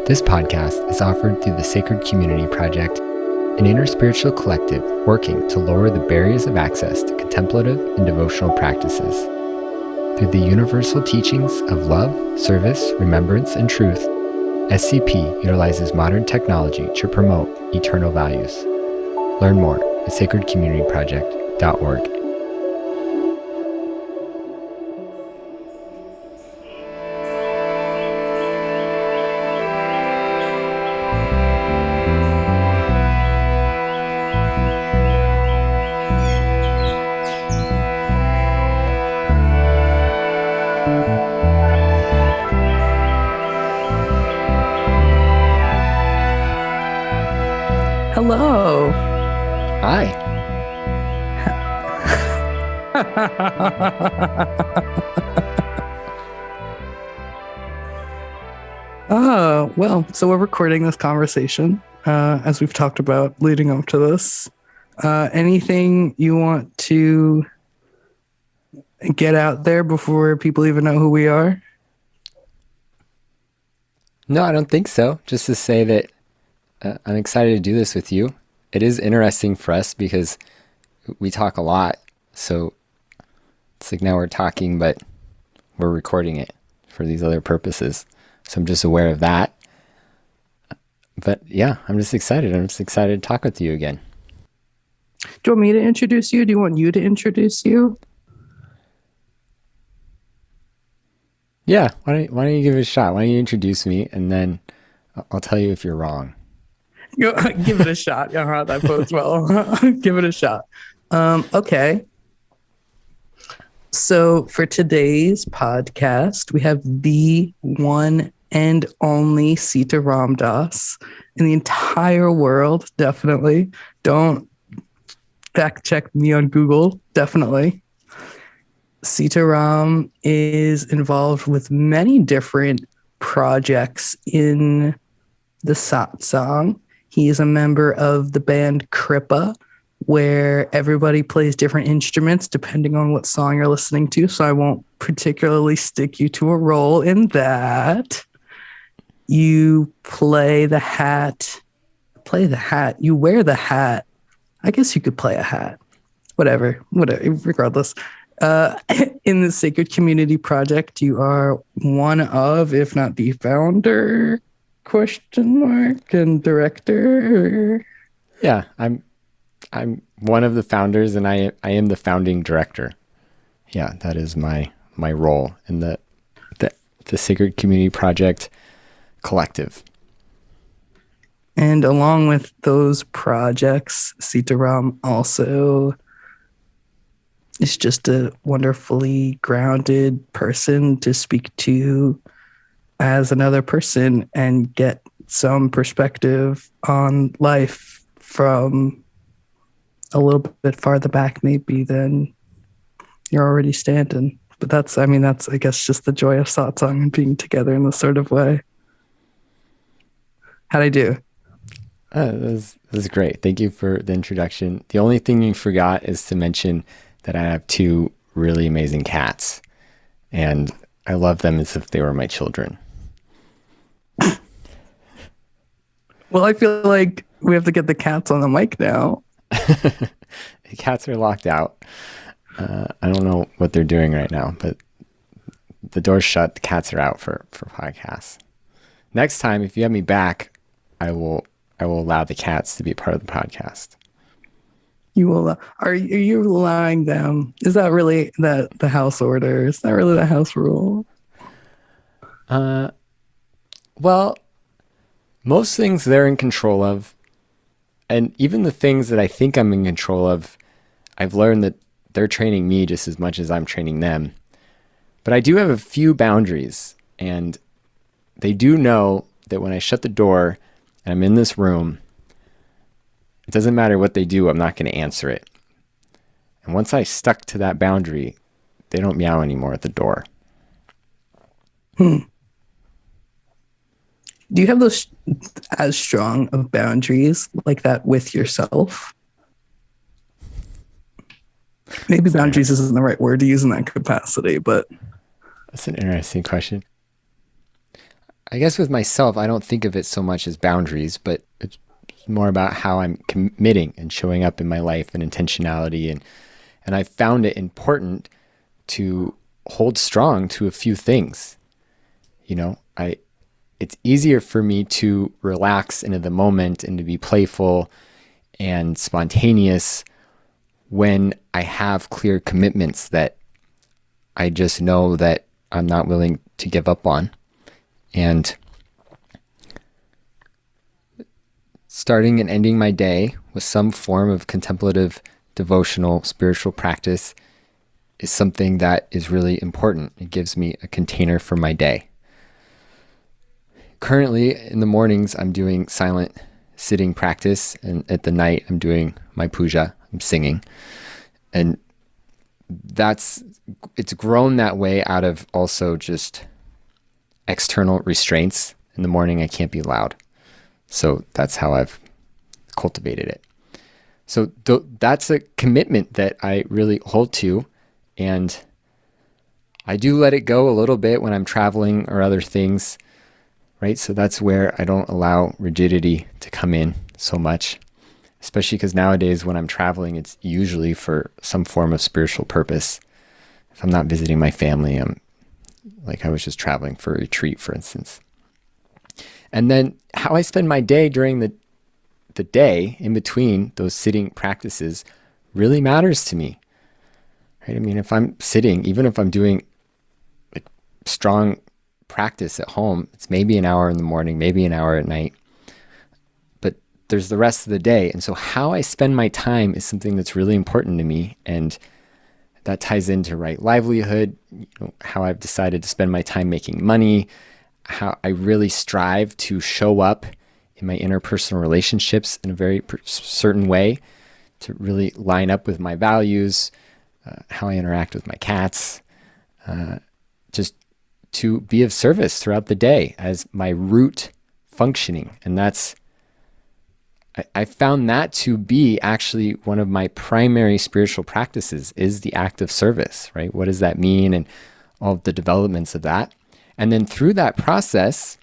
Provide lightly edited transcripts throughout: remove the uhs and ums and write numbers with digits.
This podcast is offered through the Sacred Community Project, an interspiritual collective working to lower the barriers of access to contemplative and devotional practices. Through the universal teachings of love, service, remembrance, and truth, SCP utilizes modern technology to promote eternal values. Learn more at sacredcommunityproject.org. Hello. Hi. So we're recording this conversation, as we've talked about leading up to this. Anything you want to get out there before people even know who we are? No, I don't think so. Just to say that I'm excited to do this with you. It is interesting for us because we talk a lot. So it's like now we're talking, but we're recording it for these other purposes. So I'm just aware of that. But yeah, I'm just excited. I'm just excited to talk with you again. Do you want me to introduce you? Do you want you to introduce you? Yeah, why don't you give it a shot? Why don't you introduce me and then I'll tell you if you're wrong. Give it a shot. Yeah, that bodes well. Give it a shot. Okay. So for today's podcast, we have the one and only Sitaram Dass in the entire world. Definitely. Don't fact check me on Google. Definitely. Sitaram is involved with many different projects in the satsang. He is a member of the band Kripa, where everybody plays different instruments depending on what song you're listening to. So I won't particularly stick you to a role in that. You play the hat. You wear the hat. I guess you could play a hat. Whatever, regardless. In the Sacred Community Project, you are one of, if not the founder, ? And director. Yeah, I'm one of the founders, and I am the founding director. Yeah, that is my role in the Sacred Community Project collective. And along with those projects, Sitaram also is just a wonderfully grounded person to speak to as another person and get some perspective on life from a little bit farther back maybe than you're already standing. But that's I guess just the joy of satsang and being together in this sort of way. How'd I do? This is great. Thank you for the introduction. The only thing you forgot is to mention that I have two really amazing cats, and I love them as if they were my children. Well, I feel like we have to get the cats on the mic now. The cats are locked out. I don't know what they're doing right now, but the door's shut. The cats are out for podcasts. Next time, if you have me back, I will allow the cats to be part of the podcast. You will. Are you allowing them? Is that really the house order? Is that really the house rule? Well, most things they're in control of, and even the things that I think I'm in control of, I've learned that they're training me just as much as I'm training them. But I do have a few boundaries, and they do know that when I shut the door and I'm in this room, it doesn't matter what they do, I'm not going to answer it. And once I stuck to that boundary, they don't meow anymore at the door. Do you have those as strong of boundaries like that with yourself? Maybe boundaries isn't the right word to use in that capacity, but that's an interesting question. I guess with myself, I don't think of it so much as boundaries, but it's more about how I'm committing and showing up in my life and intentionality. And I found it important to hold strong to a few things. It's easier for me to relax into the moment and to be playful and spontaneous when I have clear commitments that I just know that I'm not willing to give up on. And starting and ending my day with some form of contemplative, devotional, spiritual practice is something that is really important. It gives me a container for my day. Currently, in the mornings, I'm doing silent sitting practice, and at the night, I'm doing my puja. I'm singing. And it's grown that way out of also just external restraints. In the morning, I can't be loud. So that's how I've cultivated it. So that's a commitment that I really hold to. And I do let it go a little bit when I'm traveling or other things, right? So that's where I don't allow rigidity to come in so much, especially because nowadays when I'm traveling, it's usually for some form of spiritual purpose. If I'm not visiting my family, I was just traveling for a retreat, for instance. And then how I spend my day during the day in between those sitting practices really matters to me. Right? I mean, if I'm sitting, even if I'm doing like strong practice at home, it's maybe an hour in the morning, maybe an hour at night, but there's the rest of the day. And so how I spend my time is something that's really important to me. And that ties into right livelihood, how I've decided to spend my time making money, how I really strive to show up in my interpersonal relationships in a very certain way to really line up with my values, how I interact with my cats, just to be of service throughout the day as my root functioning. And I found that to be actually one of my primary spiritual practices is the act of service, right? What does that mean? And all of the developments of that. And then through that process,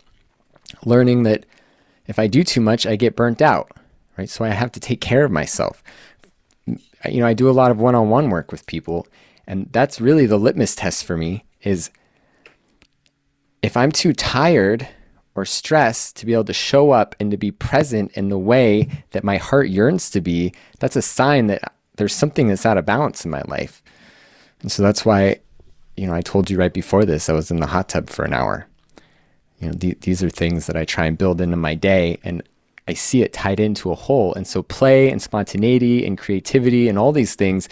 learning that if I do too much, I get burnt out, right? So I have to take care of myself. I do a lot of one-on-one work with people, and that's really the litmus test for me is if I'm too tired or stressed to be able to show up and to be present in the way that my heart yearns to be, that's a sign that there's something that's out of balance in my life. And so that's why, I told you right before this, I was in the hot tub for an hour. These are things that I try and build into my day, and I see it tied into a whole. And so play and spontaneity and creativity and all these things,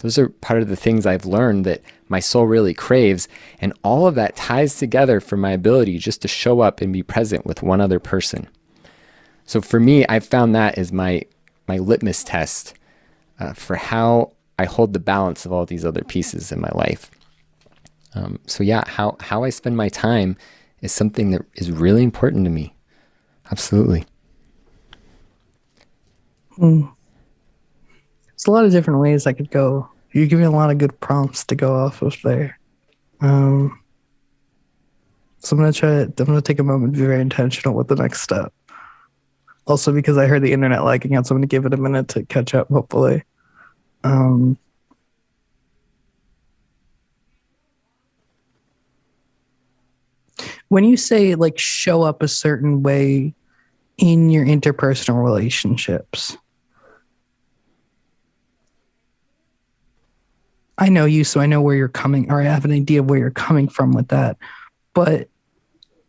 those are part of the things I've learned that my soul really craves. And all of that ties together for my ability just to show up and be present with one other person. So for me, I've found that as my litmus test for how I hold the balance of all these other pieces in my life. How I spend my time is something that is really important to me. Absolutely. There's a lot of different ways I could go. You're giving a lot of good prompts to go off of there. So I'm going to take a moment to be very intentional with the next step. Also because I heard the internet lagging out, so I'm going to give it a minute to catch up, hopefully. When you say show up a certain way in your interpersonal relationships, I know you, so I know where you're coming, or I have an idea of where you're coming from with that. But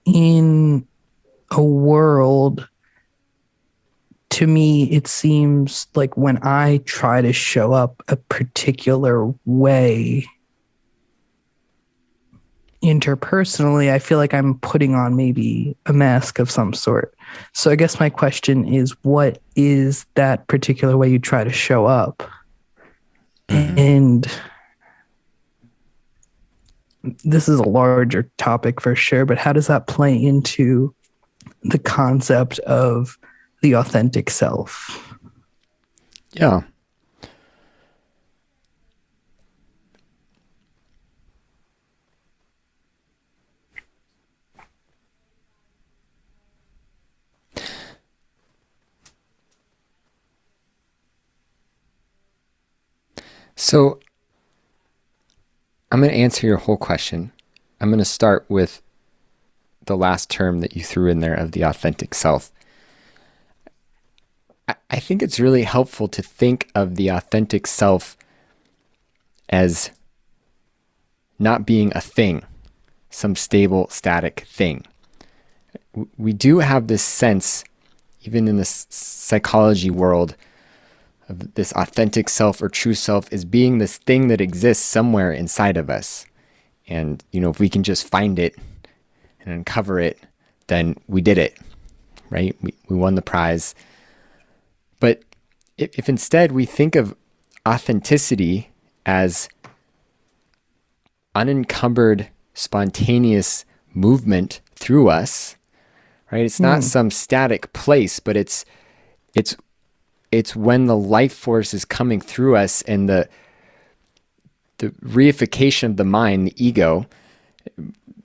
in a world, to me, it seems like when I try to show up a particular way interpersonally, I feel like I'm putting on maybe a mask of some sort. So I guess my question is, what is that particular way you try to show up? Mm-hmm. And this is a larger topic for sure, but how does that play into the concept of the authentic self? Yeah. So I'm going to answer your whole question. I'm going to start with the last term that you threw in there of the authentic self. I think it's really helpful to think of the authentic self as not being a thing, some stable, static thing. We do have this sense, even in the psychology world, of this authentic self or true self as being this thing that exists somewhere inside of us. And, if we can just find it and uncover it, then we did it, right? We won the prize. But if instead we think of authenticity as unencumbered, spontaneous movement through us, right? It's not some static place, but it's when the life force is coming through us, and the reification of the mind, the ego,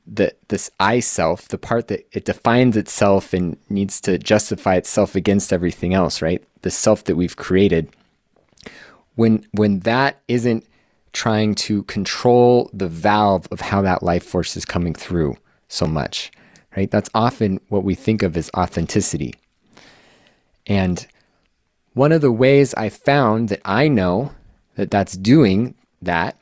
this I self, the part that it defines itself and needs to justify itself against everything else, right? The self that we've created. When that isn't trying to control the valve of how that life force is coming through so much, right? That's often what we think of as authenticity. And one of the ways I found that I know that that's doing that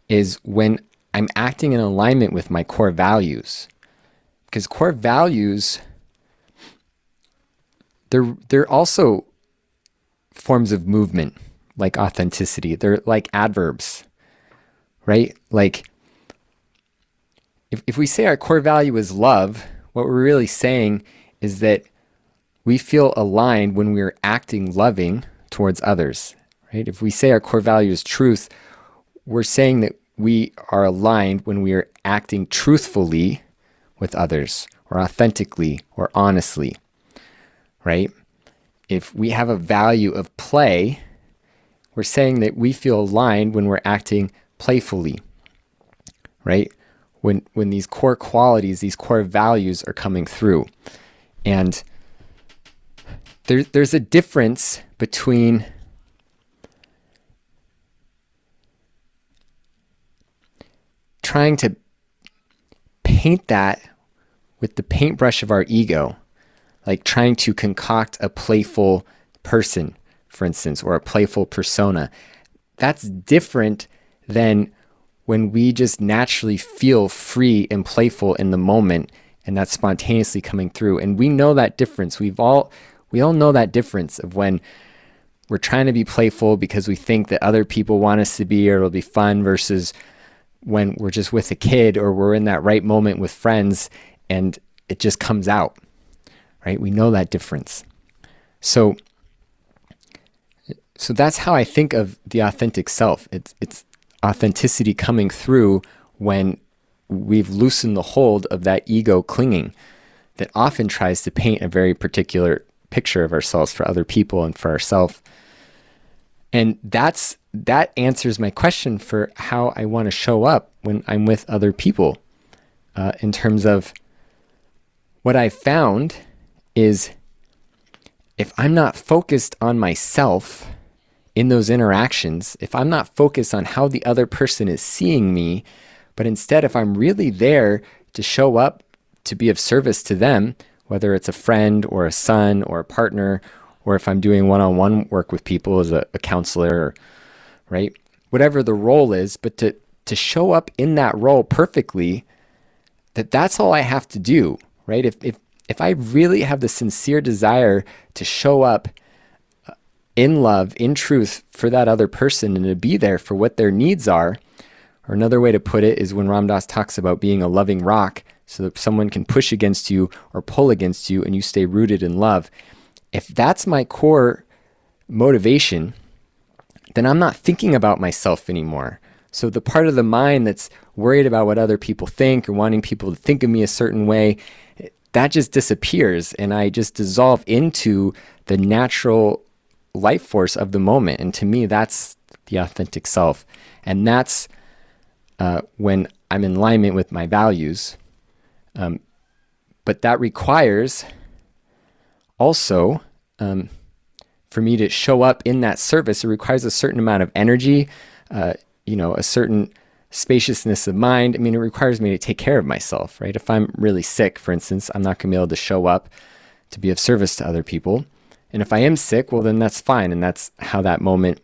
is when I'm acting in alignment with my core values. Because core values, they're also forms of movement, like authenticity. They're like adverbs, right? Like, if we say our core value is love, what we're really saying is that we feel aligned when we're acting loving towards others, right? If we say our core value is truth, we're saying that we are aligned when we are acting truthfully with others, or authentically, or honestly, right? If we have a value of play, we're saying that we feel aligned when we're acting playfully, right? When these core qualities, these core values are coming through. And there's a difference between trying to paint that with the paintbrush of our ego, like trying to concoct a playful person, for instance, or a playful persona. That's different than when we just naturally feel free and playful in the moment, and that's spontaneously coming through. And we know that difference. We all know that difference of when we're trying to be playful because we think that other people want us to be, or it'll be fun, versus when we're just with a kid, or we're in that right moment with friends and it just comes out, right? We know that difference. So that's how I think of the authentic self. It's authenticity coming through when we've loosened the hold of that ego clinging that often tries to paint a very particular picture of ourselves for other people and for ourselves. And that answers my question for how I want to show up when I'm with other people. In terms of what I found is, if I'm not focused on myself in those interactions, if I'm not focused on how the other person is seeing me, but instead if I'm really there to show up to be of service to them, whether it's a friend or a son or a partner, or if I'm doing one-on-one work with people as a counselor, right? Whatever the role is, but to show up in that role perfectly, that's all I have to do, right? If I really have the sincere desire to show up in love, in truth for that other person, and to be there for what their needs are, or another way to put it is when Ram Dass talks about being a loving rock, so that someone can push against you or pull against you and you stay rooted in love. If that's my core motivation, then I'm not thinking about myself anymore. So the part of the mind that's worried about what other people think or wanting people to think of me a certain way, that just disappears, and I just dissolve into the natural life force of the moment. And to me, that's the authentic self. And that's when I'm in alignment with my values. But that requires also for me to show up in that service, it requires a certain amount of energy, a certain spaciousness of mind. I mean, it requires me to take care of myself, right? If I'm really sick, for instance, I'm not going to be able to show up to be of service to other people. And if I am sick, well, then that's fine. And that's how that moment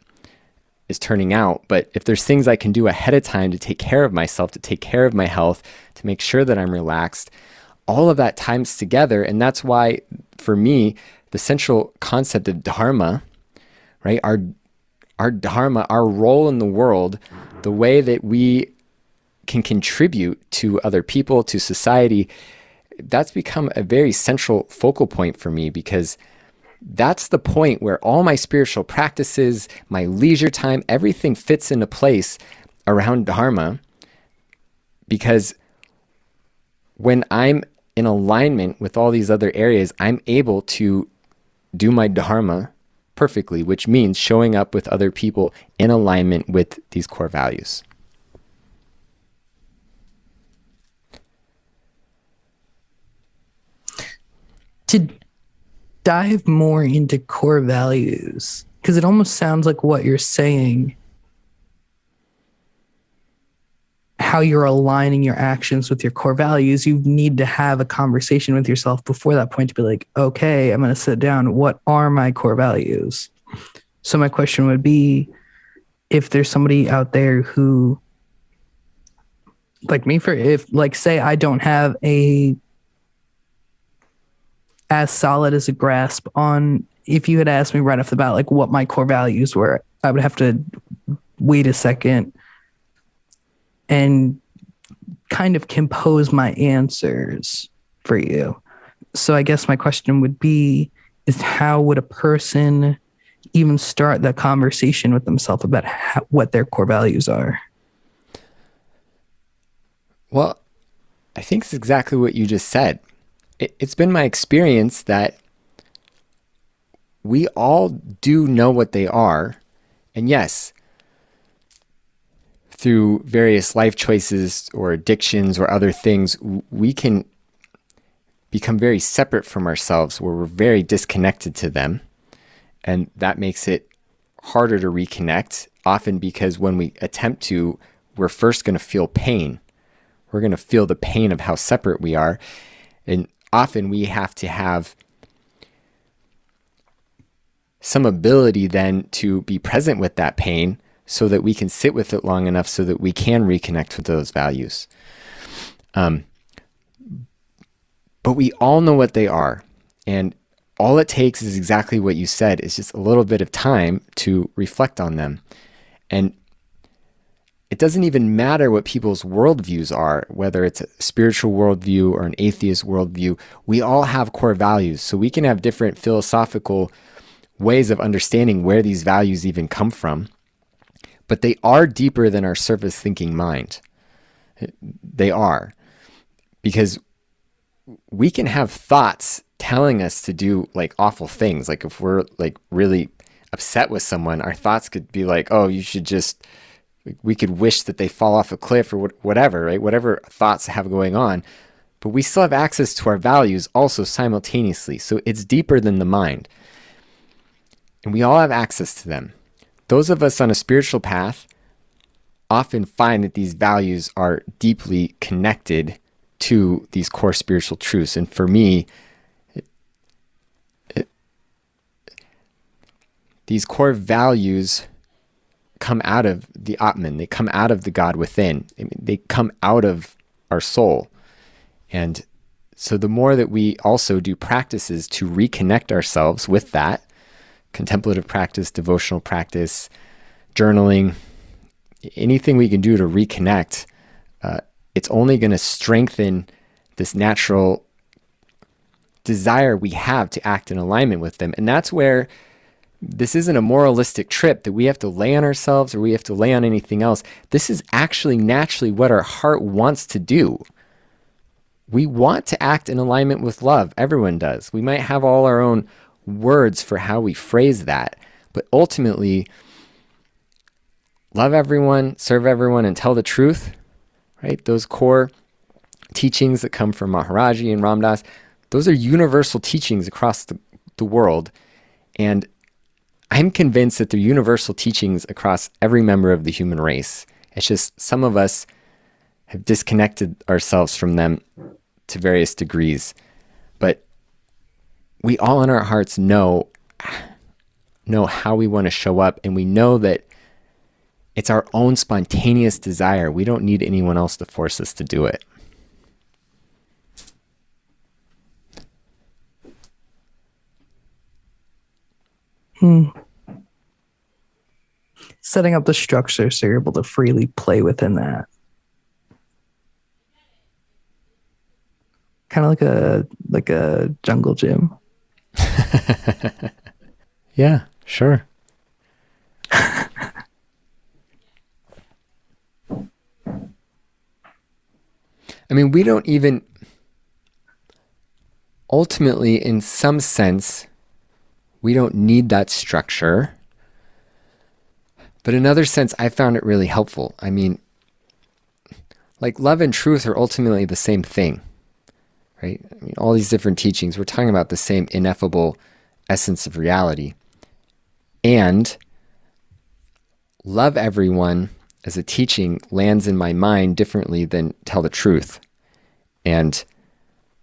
is turning out. But if there's things I can do ahead of time to take care of myself, to take care of my health, to make sure that I'm relaxed, all of that times together. And that's why, for me, the central concept of dharma, right? Our dharma, our role in the world, the way that we can contribute to other people, to society, that's become a very central focal point for me, because that's the point where all my spiritual practices, my leisure time, everything fits into place around dharma. Because when I'm in alignment with all these other areas, I'm able to do my dharma perfectly, which means showing up with other people in alignment with these core values. To dive more into core values, because it almost sounds like what you're saying, how you're aligning your actions with your core values, you need to have a conversation with yourself before that point to be like, okay, I'm going to sit down. What are my core values? So my question would be, if there's somebody out there who, like me, say I don't have as solid as a grasp on, if you had asked me right off the bat, like what my core values were, I would have to wait a second and kind of compose my answers for you. So I guess my question would be, is how would a person even start that conversation with themselves about what their core values are? Well, I think it's exactly what you just said. It's been my experience that we all do know what they are. And yes, through various life choices or addictions or other things, we can become very separate from ourselves, where we're very disconnected to them. And that makes it harder to reconnect, often because when we attempt to, we're first going to feel pain. We're going to feel the pain of how separate we are. And often we have to have some ability then to be present with that pain so that we can sit with it long enough so that we can reconnect with those values. But we all know what they are. And all it takes is exactly what you said, is just a little bit of time to reflect on them. And it doesn't even matter what people's worldviews are, whether it's a spiritual worldview or an atheist worldview. We all have core values. So we can have different philosophical ways of understanding where these values even come from. But they are deeper than our surface thinking mind. They are. Because we can have thoughts telling us to do like awful things. Like if we're like really upset with someone, our thoughts could be like, oh, you should just, we could wish that they fall off a cliff or whatever, right? Whatever thoughts have going on. But we still have access to our values also simultaneously. So it's deeper than the mind. And we all have access to them. Those of us on a spiritual path often find that these values are deeply connected to these core spiritual truths. And for me, these core values come out of the Atman. They come out of the God within. I mean, they come out of our soul. And so the more that we also do practices to reconnect ourselves with that, contemplative practice, devotional practice, journaling, anything we can do to reconnect, it's only going to strengthen this natural desire we have to act in alignment with them. And that's where this isn't a moralistic trip that we have to lay on ourselves or we have to lay on anything else. This is actually naturally what our heart wants to do. We want to act in alignment with love. Everyone does. We might have all our own words for how we phrase that, but ultimately, love everyone, serve everyone, and tell the truth, right? Those core teachings that come from Maharaji and Ram Dass, those are universal teachings across the world. And I'm convinced that they're universal teachings across every member of the human race. It's just some of us have disconnected ourselves from them to various degrees. But we all in our hearts know how we want to show up, and we know that it's our own spontaneous desire. We don't need anyone else to force us to do it. Setting up the structure so you're able to freely play within that. Kind of like a jungle gym. Yeah, sure. I mean, we don't even, ultimately, in some sense, we don't need that structure. But in another sense, I found it really helpful. I mean, like love and truth are ultimately the same thing, right? I mean, all these different teachings, we're talking about the same ineffable essence of reality. And love everyone as a teaching lands in my mind differently than tell the truth. And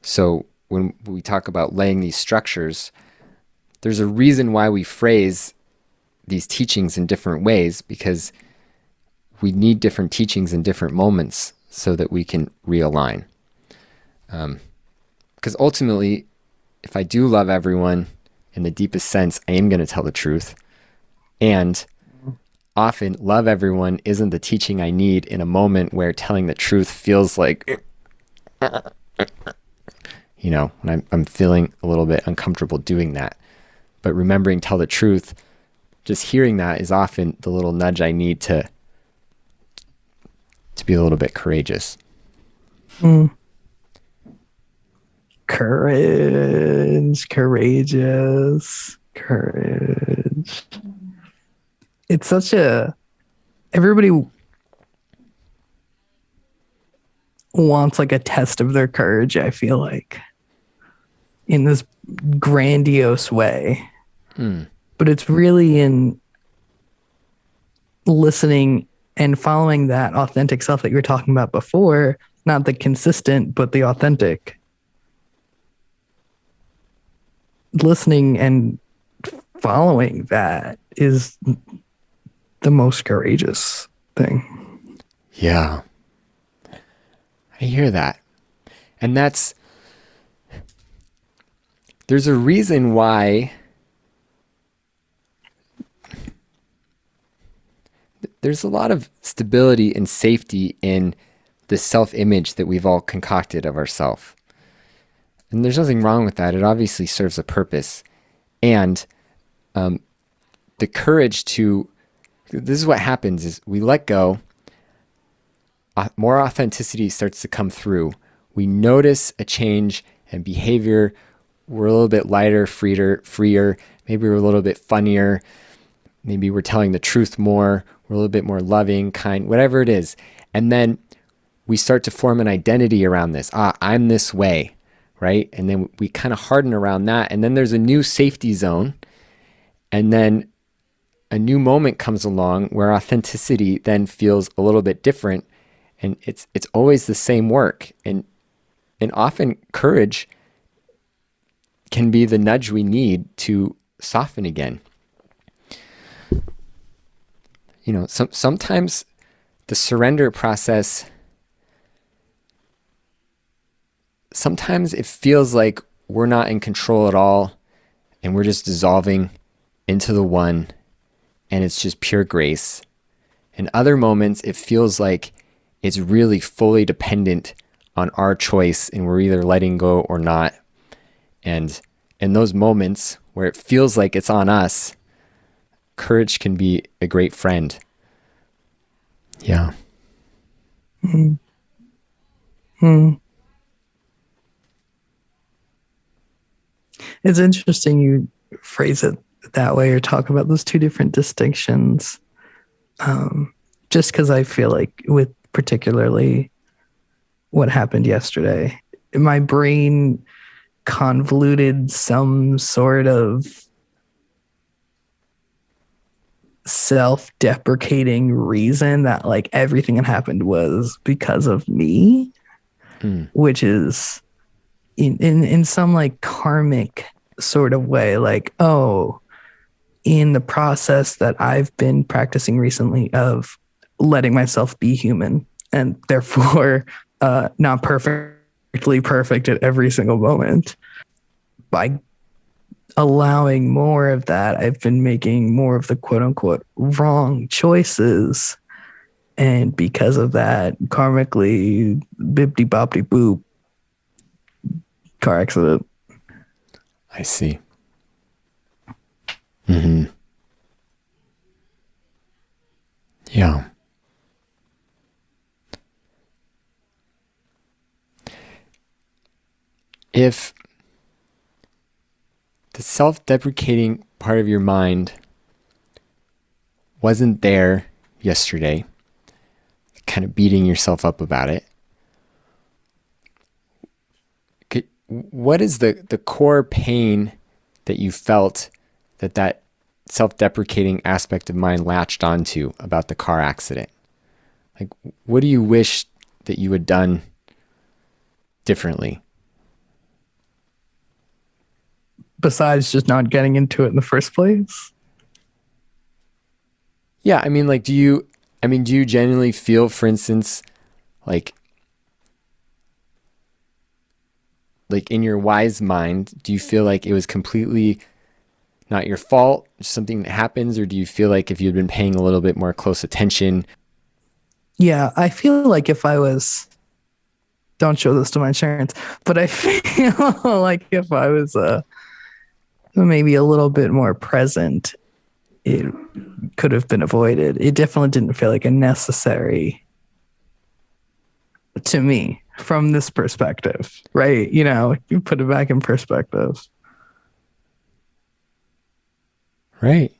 so when we talk about laying these structures, there's a reason why we phrase these teachings in different ways, because we need different teachings in different moments so that we can realign. Because ultimately, if I do love everyone in the deepest sense, I am going to tell the truth. And often, love everyone isn't the teaching I need in a moment where telling the truth feels like, when I'm feeling a little bit uncomfortable doing that. But remembering tell the truth, just hearing that is often the little nudge I need to be a little bit courageous. Courageous. It's such everybody wants like a test of their courage, I feel like, in this grandiose way. But it's really in listening and following that authentic self that you were talking about before, not the consistent, but the authentic. Listening and following that is the most courageous thing. Yeah. I hear that. And there's a reason why there's a lot of stability and safety in the self-image that we've all concocted of ourselves. And there's nothing wrong with that. It obviously serves a purpose. And the courage this is what happens is we let go, more authenticity starts to come through. We notice a change in behavior. We're a little bit lighter, freer. Maybe we're a little bit funnier. Maybe we're telling the truth more. We're a little bit more loving, kind, whatever it is. And then we start to form an identity around this. I'm this way, right? And then we kind of harden around that. And then there's a new safety zone. And then a new moment comes along where authenticity then feels a little bit different. And it's always the same work. And often courage can be the nudge we need to soften again. Sometimes the surrender process, sometimes it feels like we're not in control at all and we're just dissolving into the one and it's just pure grace. In other moments, it feels like it's really fully dependent on our choice and we're either letting go or not. And in those moments where it feels like it's on us, courage can be a great friend. Yeah. It's interesting you phrase it that way or talk about those two different distinctions. Just because I feel like with particularly what happened yesterday, my brain convoluted some sort of self-deprecating reason that like everything that happened was because of me, which is in some like karmic sort of way, like, oh, in the process that I've been practicing recently of letting myself be human and therefore not perfectly perfect at every single moment, by allowing more of that, I've been making more of the quote unquote wrong choices. And because of that, karmically, bippity boppity boop, car accident. I see. Mm-hmm. Yeah. If the self-deprecating part of your mind wasn't there yesterday, kind of beating yourself up about it, what is the core pain that you felt that self-deprecating aspect of mind latched onto about the car accident? Like, what do you wish that you had done differently? Besides just not getting into it in the first place? Yeah, I mean, like, do you genuinely feel, for instance, like in your wise mind, do you feel like it was completely not your fault, just something that happens, or do you feel like if you'd been paying a little bit more close attention? Yeah, I feel like if I was, don't show this to my insurance, but I feel like if I was maybe a little bit more present, it could have been avoided. It definitely didn't feel like a necessary to me from this perspective, right? You know, you put it back in perspective. Right.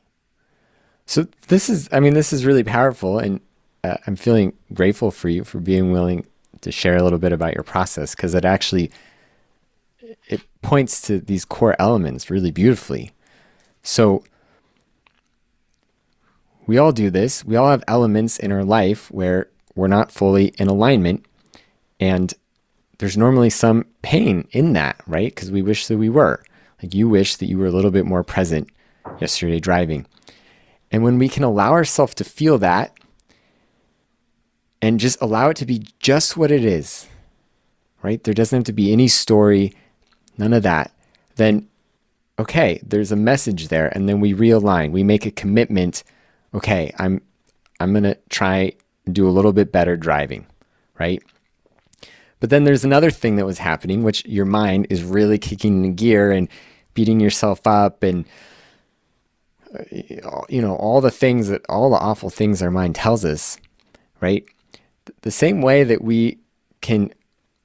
So this is really powerful, and I'm feeling grateful for you for being willing to share a little bit about your process, because it points to these core elements really beautifully. So we all do this. We all have elements in our life where we're not fully in alignment, and there's normally some pain in that, right? Because we wish that we were. Like, you wish that you were a little bit more present yesterday driving. And when we can allow ourselves to feel that and just allow it to be just what it is, right? There doesn't have to be any story, none of that. Then, okay, there's a message there. And then we realign. We make a commitment. Okay, I'm going to try and do a little bit better driving, right? But then there's another thing that was happening, which your mind is really kicking into gear and beating yourself up and all the awful things our mind tells us, right? The same way that we can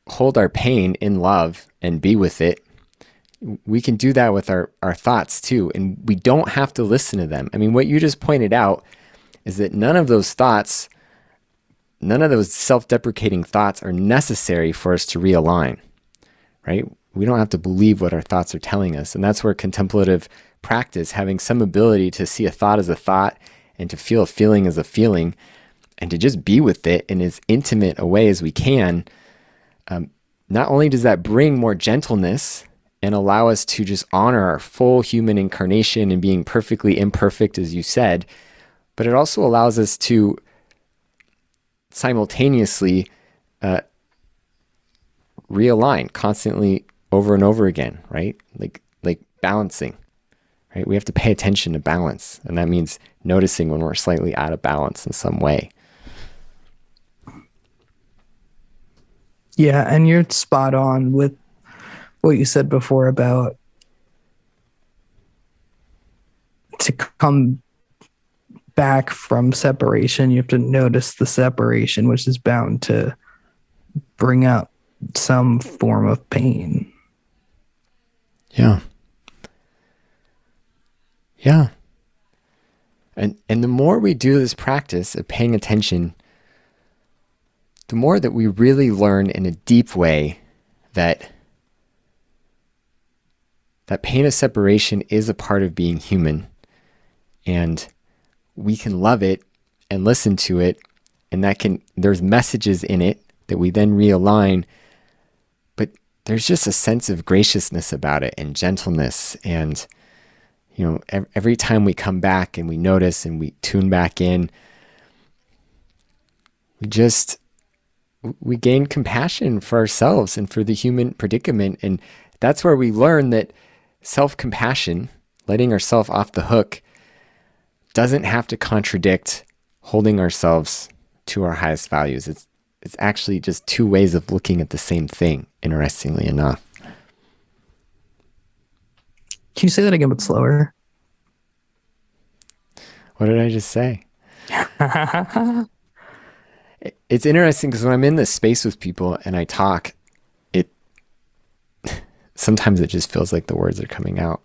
hold our pain in love and be with it, we can do that with our thoughts too. And we don't have to listen to them. I mean, what you just pointed out is that none of those self-deprecating thoughts are necessary for us to realign, right? We don't have to believe what our thoughts are telling us. And that's where contemplative practice, having some ability to see a thought as a thought and to feel a feeling as a feeling and to just be with it in as intimate a way as we can, not only does that bring more gentleness and allow us to just honor our full human incarnation and being perfectly imperfect, as you said, but it also allows us to simultaneously realign constantly over and over again, right? Like balancing, right? We have to pay attention to balance, and that means noticing when we're slightly out of balance in some way. Yeah, and you're spot on with what you said before about to come back from separation, you have to notice the separation, which is bound to bring up some form of pain. Yeah. Yeah. And the more we do this practice of paying attention, the more that we really learn in a deep way that pain of separation is a part of being human. And we can love it and listen to it, and there's messages in it that we then realign, but there's just a sense of graciousness about it and gentleness. And, every time we come back and we notice and we tune back in, we gain compassion for ourselves and for the human predicament. And that's where we learn that self-compassion, letting ourselves off the hook, doesn't have to contradict holding ourselves to our highest values. It's actually just two ways of looking at the same thing, interestingly enough. Can you say that again, but slower? What did I just say? It's interesting because when I'm in this space with people and I talk, sometimes it just feels like the words are coming out.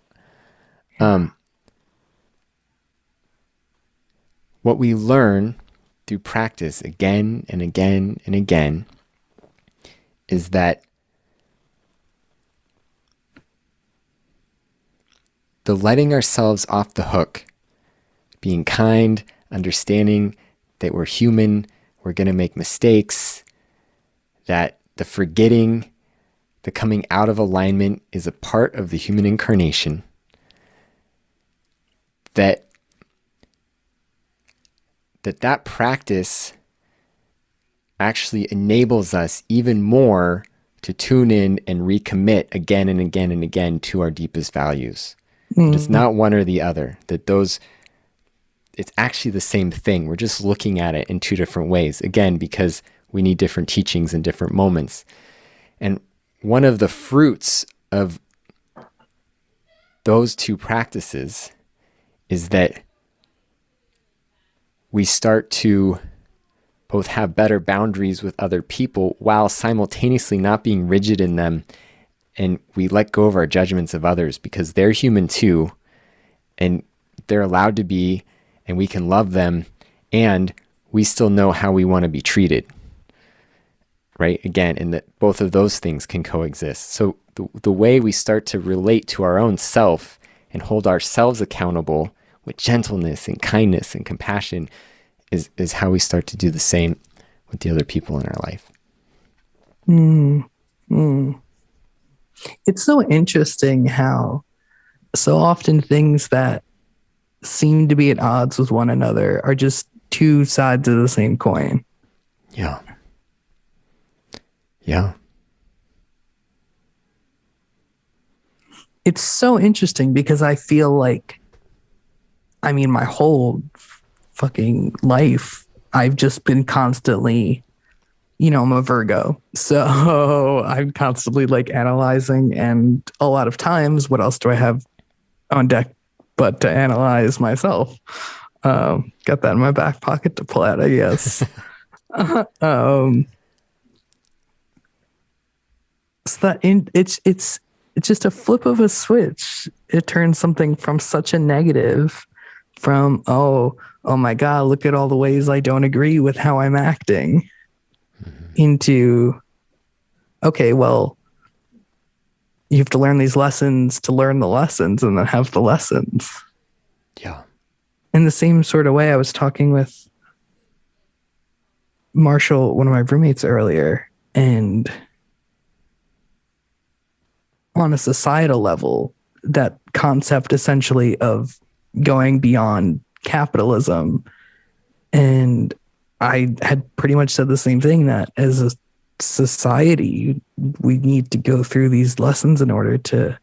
What we learn through practice again and again and again is that the letting ourselves off the hook, being kind, understanding that we're human, we're going to make mistakes, that the forgetting, the coming out of alignment is a part of the human incarnation, that practice actually enables us even more to tune in and recommit again and again and again to our deepest values. Mm-hmm. It's not one or the other, it's actually the same thing. We're just looking at it in two different ways, again, because we need different teachings in different moments. And one of the fruits of those two practices is that we start to both have better boundaries with other people while simultaneously not being rigid in them. And we let go of our judgments of others because they're human too, and they're allowed to be, and we can love them, and we still know how we want to be treated, right? Again, and that both of those things can coexist. So the way we start to relate to our own self and hold ourselves accountable with gentleness and kindness and compassion is how we start to do the same with the other people in our life. It's so interesting how so often things that seem to be at odds with one another are just two sides of the same coin. Yeah. It's so interesting because I feel like, my whole fucking life, I've just been constantly, I'm a Virgo. So I'm constantly like analyzing, and a lot of times, what else do I have on deck but to analyze myself? Got that in my back pocket to pull out, I guess. So that it's just a flip of a switch. It turns something from such a negative, from oh my God, look at all the ways I don't agree with how I'm acting, into okay, well, you have to learn these lessons to learn the lessons and then have the lessons. Yeah. In the same sort of way, I was talking with Marshall, one of my roommates, earlier, and on a societal level, that concept essentially of going beyond capitalism. And I had pretty much said the same thing, that as a society, we need to go through these lessons in order to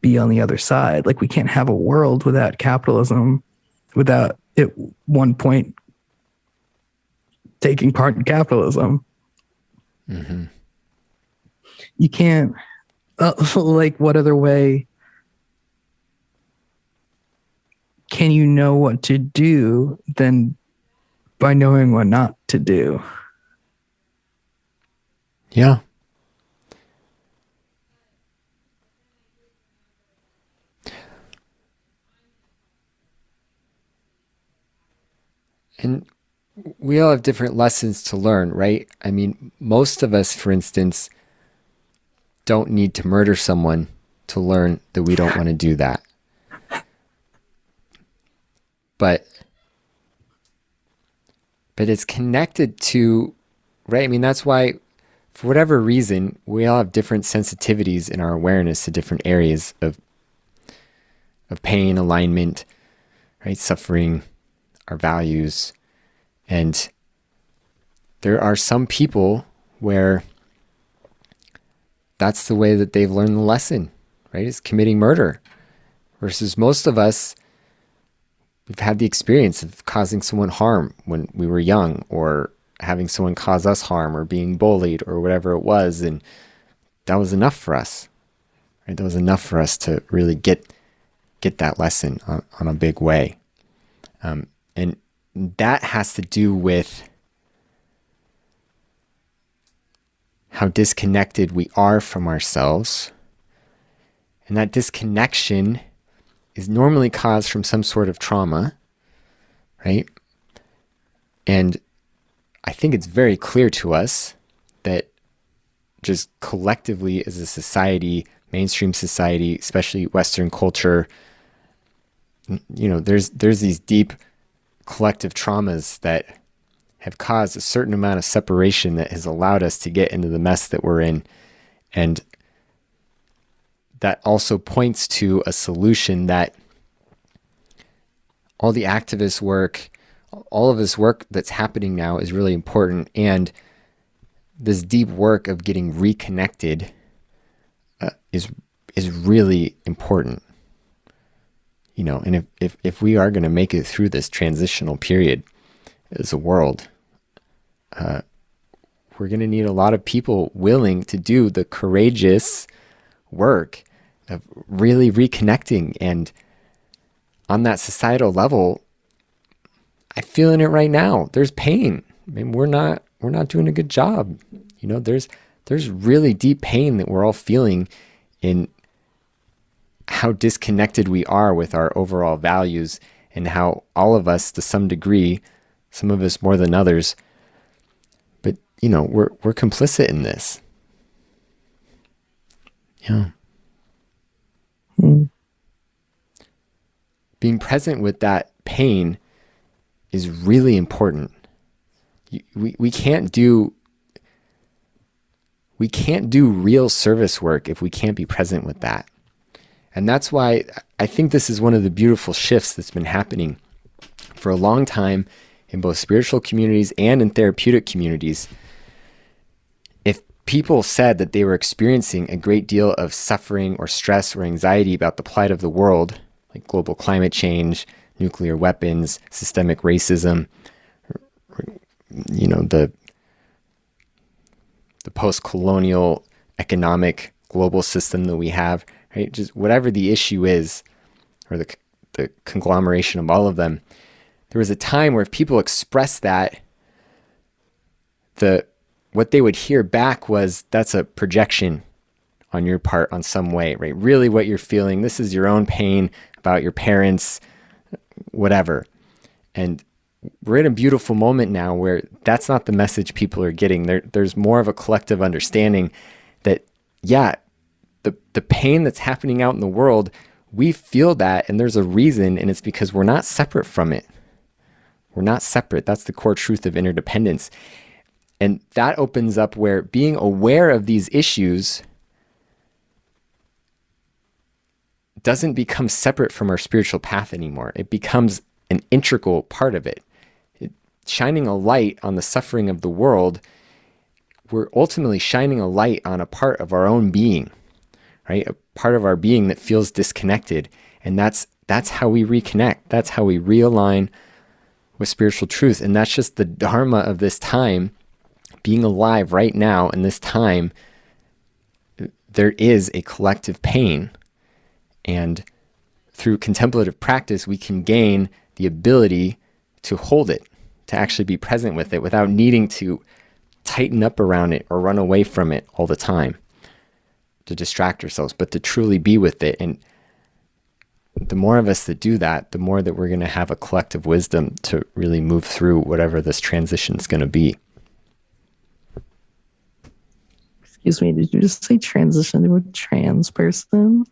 be on the other side. Like, we can't have a world without capitalism, without at one point taking part in capitalism. Mm-hmm. You can't, like, what other way can you know what to do than by knowing what not to do? Yeah. And we all have different lessons to learn, right? Most of us, for instance, don't need to murder someone to learn that we don't want to do that. But but it's connected to, right? I mean, that's why, for whatever reason, we all have different sensitivities in our awareness to different areas of pain, alignment, right? Suffering, our values. And there are some people where that's the way that they've learned the lesson, right? Is committing murder. Versus most of us, we've had the experience of causing someone harm when we were young, or having someone cause us harm, or being bullied, or whatever it was. And that was enough for us, right? That was enough for us to really get that lesson on a big way. And that has to do with how disconnected we are from ourselves. And that disconnection is normally caused from some sort of trauma, right? And I think it's very clear to us that just collectively as a society, mainstream society, especially Western culture, there's these deep collective traumas that have caused a certain amount of separation that has allowed us to get into the mess that we're in. And that also points to a solution that all the activist work, all of this work that's happening now is really important. And this deep work of getting reconnected is really important. And if we are going to make it through this transitional period as a world, we're going to need a lot of people willing to do the courageous work of really reconnecting. And on that societal level, I'm feeling it right now. There's pain. I mean, we're not doing a good job. There's really deep pain that we're all feeling in how disconnected we are with our overall values, and how all of us, to some degree, some of us more than others, but we're complicit in this. Yeah. Being present with that pain is really important. We can't do real service work if we can't be present with that. And that's why I think this is one of the beautiful shifts that's been happening for a long time in both spiritual communities and in therapeutic communities. If people said that they were experiencing a great deal of suffering or stress or anxiety about the plight of the world, like global climate change, nuclear weapons, systemic racism, the post-colonial economic global system that we have, right? Just whatever the issue is, or the conglomeration of all of them, there was a time where if people expressed that, what they would hear back was, that's a projection on your part on some way, right? Really what you're feeling, this is your own pain about your parents, whatever. And we're in a beautiful moment now where that's not the message people are getting. There's more of a collective understanding that, yeah, the pain that's happening out in the world, we feel that, and there's a reason, and it's because we're not separate from it. We're not separate. That's the core truth of interdependence. And that opens up where being aware of these issues doesn't become separate from our spiritual path anymore. It becomes an integral part of it. Shining a light on the suffering of the world, we're ultimately shining a light on a part of our own being, right? A part of our being that feels disconnected. And that's how we reconnect. That's how we realign with spiritual truth. And that's just the dharma of this time, being alive right now in this time. There is a collective pain. And through contemplative practice, we can gain the ability to hold it, to actually be present with it without needing to tighten up around it or run away from it all the time to distract ourselves, but to truly be with it. And the more of us that do that, the more that we're going to have a collective wisdom to really move through whatever this transition is going to be. Excuse me, did you just say transition to a trans person?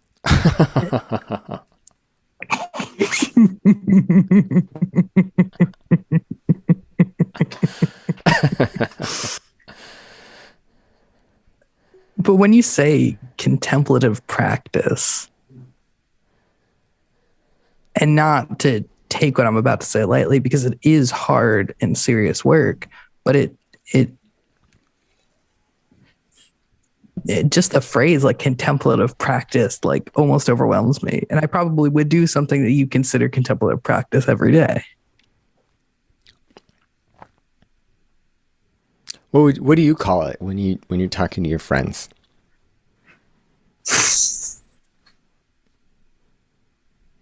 But when you say contemplative practice, and not to take what I'm about to say lightly, because it is hard and serious work, but it just the phrase like contemplative practice like almost overwhelms me. And I probably would do something that you consider contemplative practice every day. What do you call it when you're talking to your friends?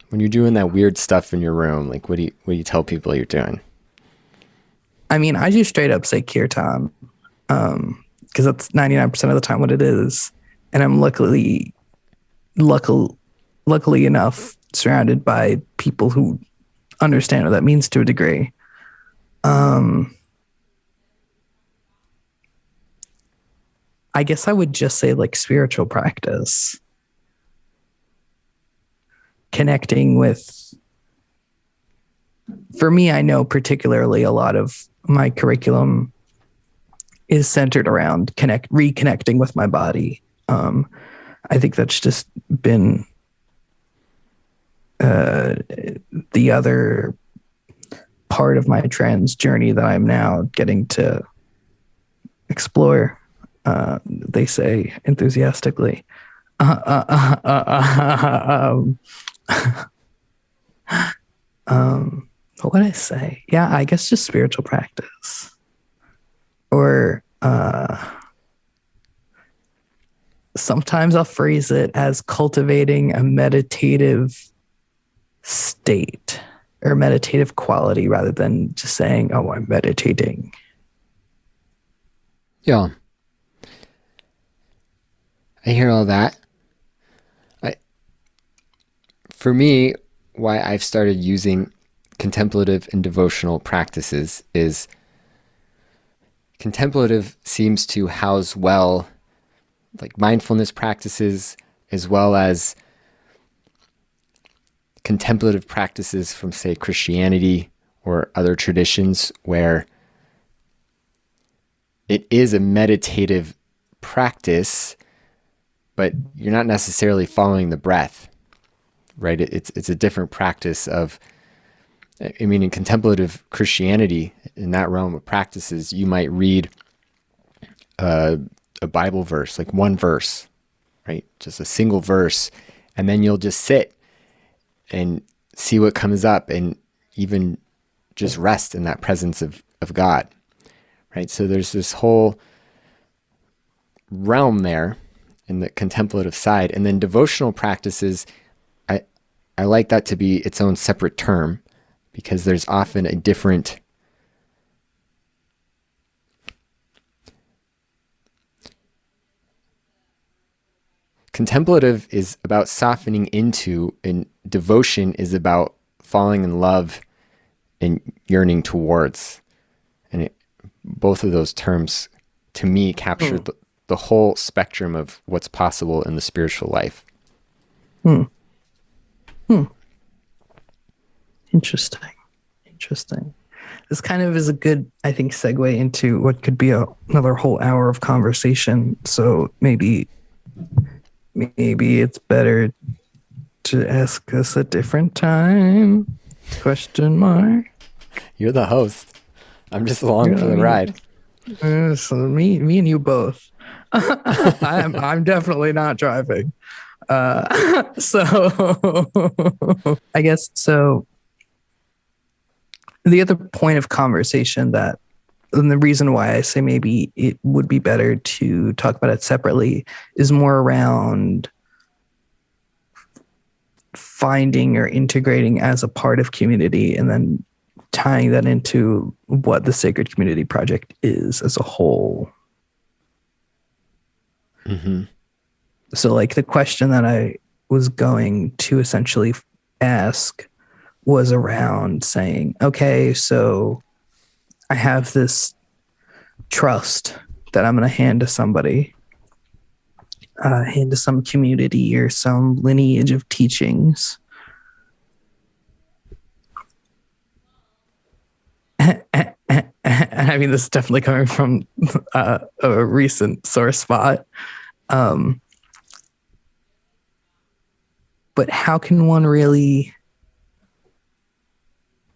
When you're doing that weird stuff in your room, like what do you tell people you're doing? I mean, I just straight up say kirtan, because that's 99% of the time what it is. And I'm luckily enough surrounded by people who understand what that means to a degree. I guess I would just say like spiritual practice, connecting with, for me, I know particularly a lot of my curriculum is centered around reconnecting with my body. I think that's just been the other part of my trans journey that I'm now getting to explore. They say enthusiastically. What would I say? Yeah, I guess just spiritual practice. Or sometimes I'll phrase it as cultivating a meditative state or meditative quality rather than just saying, oh, I'm meditating. Yeah. I hear all that. For me, why I've started using contemplative and devotional practices is contemplative seems to house well like mindfulness practices as well as contemplative practices from, say, Christianity or other traditions where it is a meditative practice, but you're not necessarily following the breath, right? It's a different practice of, I mean, in contemplative Christianity, in that realm of practices, you might read a Bible verse, like one verse, right? Just a single verse, and then you'll just sit and see what comes up and even just rest in that presence of God, right? So there's this whole realm there in the contemplative side. And then devotional practices, I like that to be its own separate term because there's often a different contemplative is about softening into, and devotion is about falling in love and yearning towards. And both of those terms, to me, capture the whole spectrum of what's possible in the spiritual life. Interesting. This kind of is a good, I think, segue into what could be another whole hour of conversation. So maybe it's better to ask us a different time? Question mark. You're the host. I'm just along for the ride. So me and you both. I'm definitely not driving. So I guess so. The other point of conversation and the reason why I say maybe it would be better to talk about it separately is more around finding or integrating as a part of community and then tying that into what the Sacred Community Project is as a whole. Mm-hmm. So like the question that I was going to essentially ask was around saying, okay, so I have this trust that I'm going to hand to somebody, hand to some community or some lineage of teachings. I mean, this is definitely coming from a recent sore spot. But how can one really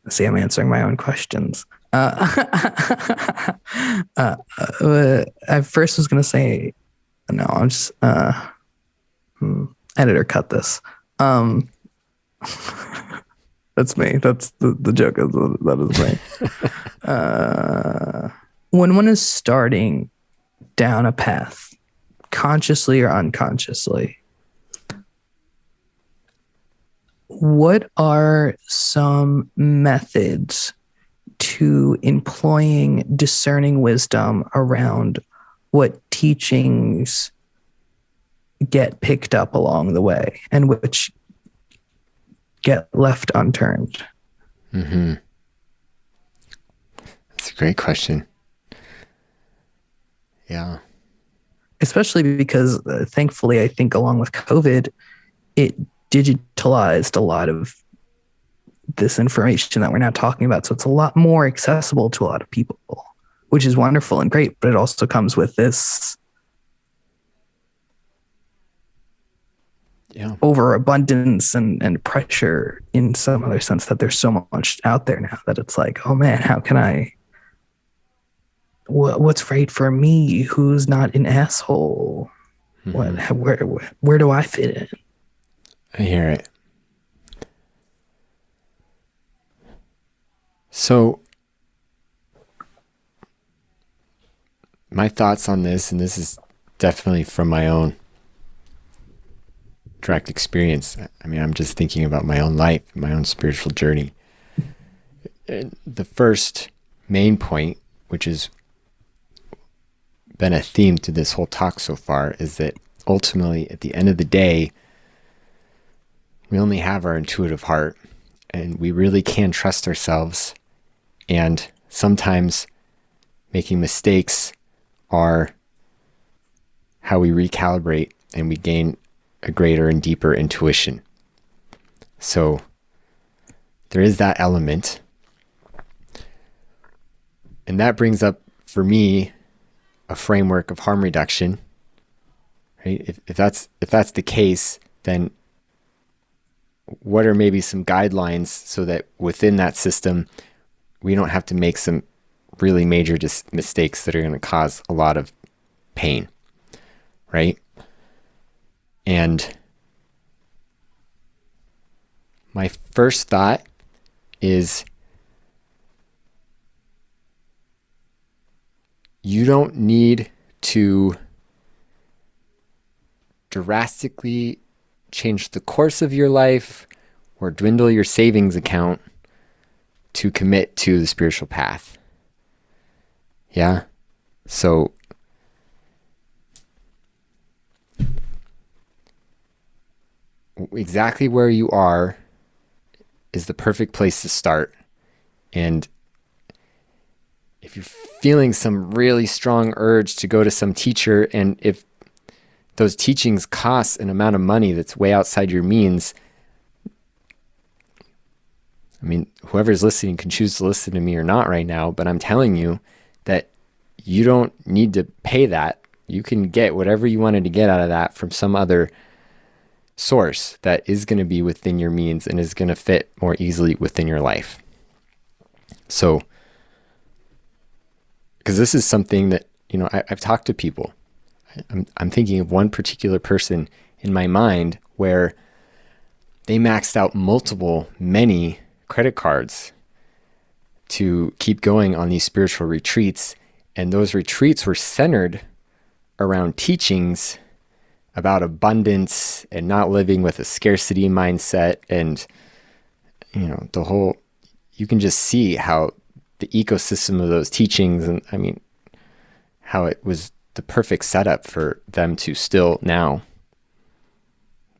see? I'm answering my own questions. I first was going to say, no, I'm just, editor, cut this. That's me. That's the joke. That is me. When one is starting down a path, consciously or unconsciously, what are some methods to employing discerning wisdom around what teachings get picked up along the way and which get left unturned? Mm-hmm. That's a great question. Yeah. Especially because thankfully, I think along with COVID, it digitalized a lot of this information that we're now talking about. So it's a lot more accessible to a lot of people, which is wonderful and great, but it also comes with this overabundance and pressure in some other sense that there's so much out there now that it's like, oh man, how can I, what's right for me? Who's not an asshole? Mm-hmm. Where do I fit in? I hear it. So my thoughts on this, and this is definitely from my own direct experience. I mean, I'm just thinking about my own life, my own spiritual journey. And the first main point, which has been a theme to this whole talk so far, is that ultimately, at the end of the day, we only have our intuitive heart, and we really can trust ourselves. And sometimes making mistakes are how we recalibrate and we gain a greater and deeper intuition. So there is that element. And that brings up, for me, a framework of harm reduction. Right? If that's the case, then what are maybe some guidelines so that within that system, we don't have to make some really major mistakes that are going to cause a lot of pain, right? And my first thought is you don't need to drastically change the course of your life or dwindle your savings account to commit to the spiritual path. Yeah. So exactly where you are is the perfect place to start. And if you're feeling some really strong urge to go to some teacher, and if those teachings cost an amount of money that's way outside your means, I mean, whoever's listening can choose to listen to me or not right now, but I'm telling you that you don't need to pay that. You can get whatever you wanted to get out of that from some other source that is going to be within your means and is going to fit more easily within your life. So, because this is something that, I've talked to people. I'm thinking of one particular person in my mind where they maxed out many credit cards to keep going on these spiritual retreats. And those retreats were centered around teachings about abundance and not living with a scarcity mindset. And, you can just see how the ecosystem of those teachings, and I mean, how it was the perfect setup for them to still now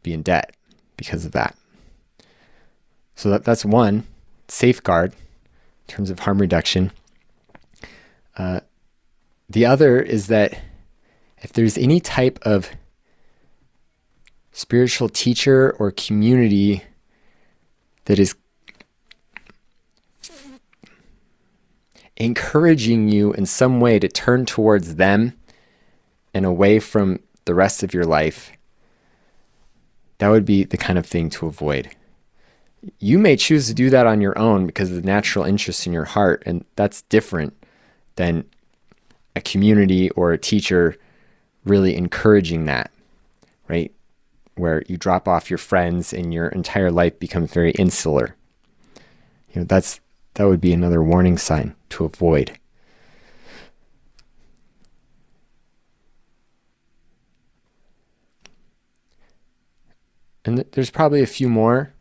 be in debt because of that. So that's one safeguard in terms of harm reduction. The other is that if there's any type of spiritual teacher or community that is encouraging you in some way to turn towards them and away from the rest of your life, that would be the kind of thing to avoid. You may choose to do that on your own because of the natural interest in your heart, and that's different than a community or a teacher really encouraging that, right? Where you drop off your friends and your entire life becomes very insular. That would be another warning sign to avoid. And there's probably a few more,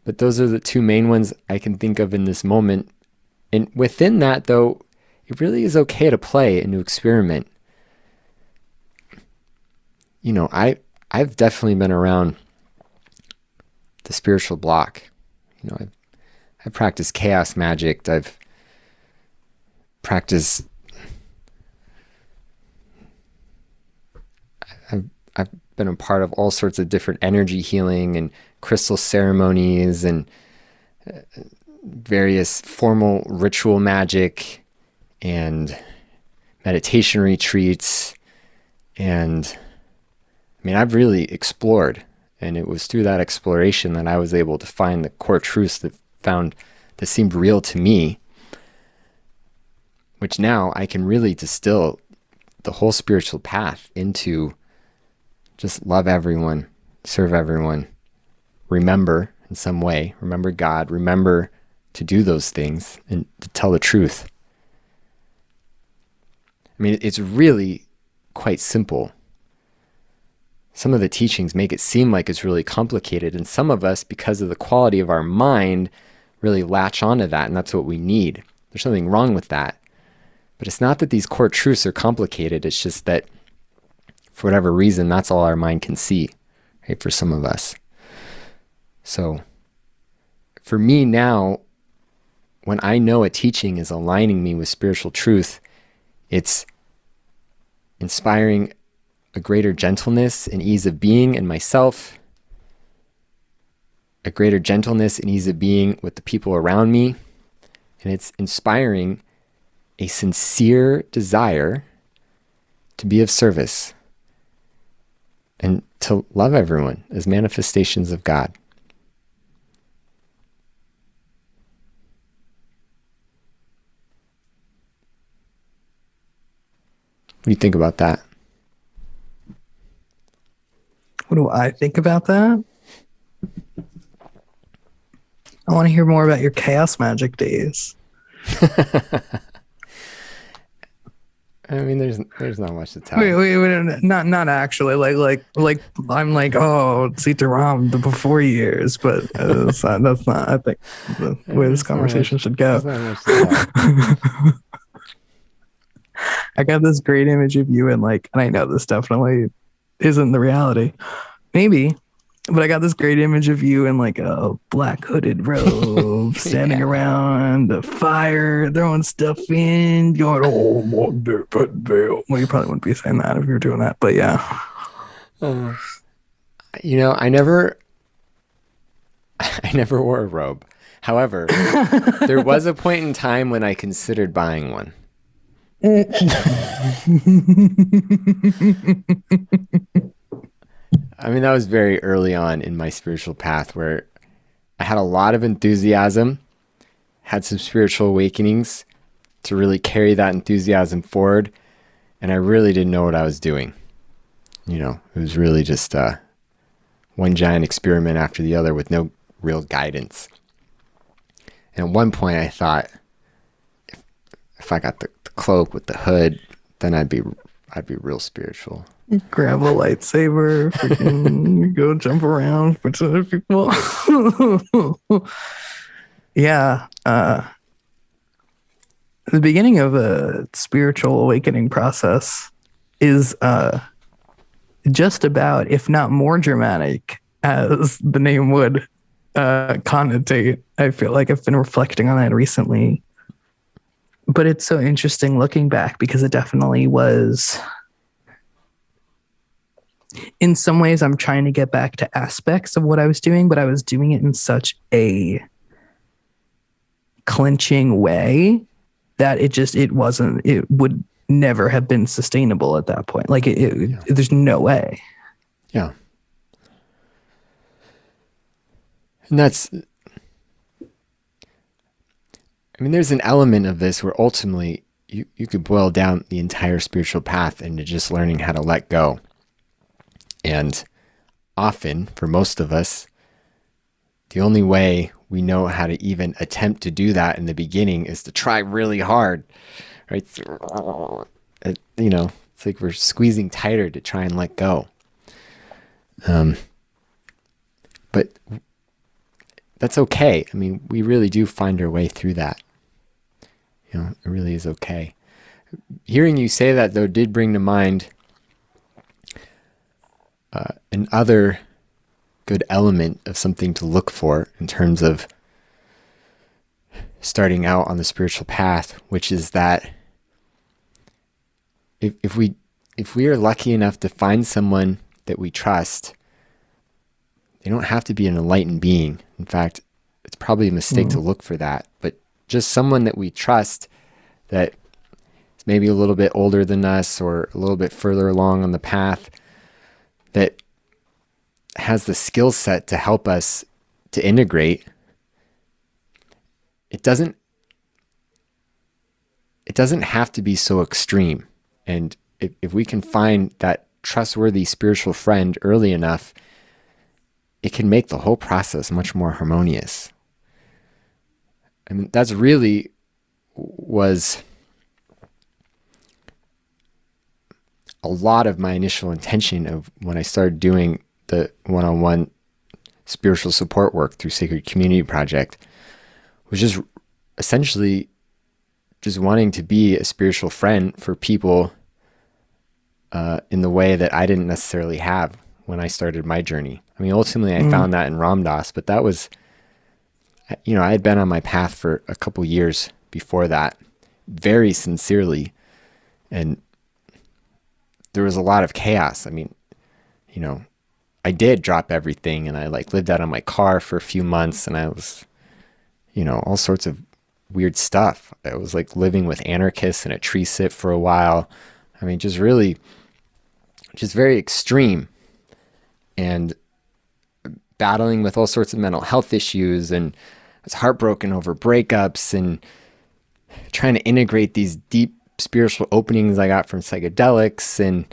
but those are the two main ones I can think of in this moment. And within that, though, it really is okay to play and to experiment. I've definitely been around the spiritual block. I've practiced chaos magic. I've practiced. I've been a part of all sorts of different energy healing and crystal ceremonies and various formal ritual magic and meditation retreats. And I've really explored, and it was through that exploration that I was able to find the core truths that seemed real to me, which now I can really distill the whole spiritual path into just love everyone, serve everyone, remember in some way, remember God, remember to do those things and to tell the truth. It's really quite simple. Some of the teachings make it seem like it's really complicated, and some of us, because of the quality of our mind, really latch onto that, and that's what we need. There's something wrong with that. But it's not that these core truths are complicated, it's just that for whatever reason, that's all our mind can see, right, for some of us. So for me now, when I know a teaching is aligning me with spiritual truth, it's inspiring a greater gentleness and ease of being in myself, a greater gentleness and ease of being with the people around me, and it's inspiring a sincere desire to be of service and to love everyone as manifestations of God. What do you think about that? What do I think about that? I want to hear more about your chaos magic days. There's not much to tell. Wait, not actually. Like I'm like, oh, Sitaram, the before years, but that's not. I think the way this conversation should go. There's not much to tell. I got this great image of you and I know this definitely isn't the reality, maybe, but I got this great image of you in a black hooded robe, standing around the fire, throwing stuff in, going, oh, well, you probably wouldn't be saying that if you were doing that, but yeah. I never wore a robe. However, there was a point in time when I considered buying one. That was very early on in my spiritual path where I had a lot of enthusiasm, had some spiritual awakenings to really carry that enthusiasm forward, and I really didn't know what I was doing. It was really just one giant experiment after the other with no real guidance. And at one point I thought, if I got the cloak with the hood, then I'd be real spiritual. Grab a lightsaber, freaking go jump around with other people. Yeah. The beginning of a spiritual awakening process is just about, if not more dramatic, as the name would connotate. I feel like I've been reflecting on that recently. But it's so interesting looking back because it definitely was. In some ways, I'm trying to get back to aspects of what I was doing, but I was doing it in such a clinching way that it wasn't, it would never have been sustainable at that point. Like there's no way. Yeah. And there's an element of this where ultimately you could boil down the entire spiritual path into just learning how to let go. And often, for most of us, the only way we know how to even attempt to do that in the beginning is to try really hard, right? It's like we're squeezing tighter to try and let go. But that's okay. I mean, we really do find our way through that. It really is okay. Hearing you say that, though, did bring to mind another good element of something to look for in terms of starting out on the spiritual path, which is that if we are lucky enough to find someone that we trust, they don't have to be an enlightened being. In fact, it's probably a mistake to look for that, but just someone that we trust, that is maybe a little bit older than us or a little bit further along on the path, that has the skill set to help us to integrate. It doesn't have to be so extreme. And if we can find that trustworthy spiritual friend early enough, it can make the whole process much more harmonious. I mean, that's really was a lot of my initial intention of when I started doing the one-on-one spiritual support work through Sacred Community Project, was just essentially just wanting to be a spiritual friend for people in the way that I didn't necessarily have when I started my journey. I mean, ultimately I found that in Ram Dass, but that was, I had been on my path for a couple years before that, very sincerely. And there was a lot of chaos. I mean, I did drop everything, and I lived out of my car for a few months, and I was, all sorts of weird stuff. I was living with anarchists in a tree sit for a while. I mean, just very extreme, and battling with all sorts of mental health issues, and I was heartbroken over breakups and trying to integrate these deep spiritual openings I got from psychedelics, and,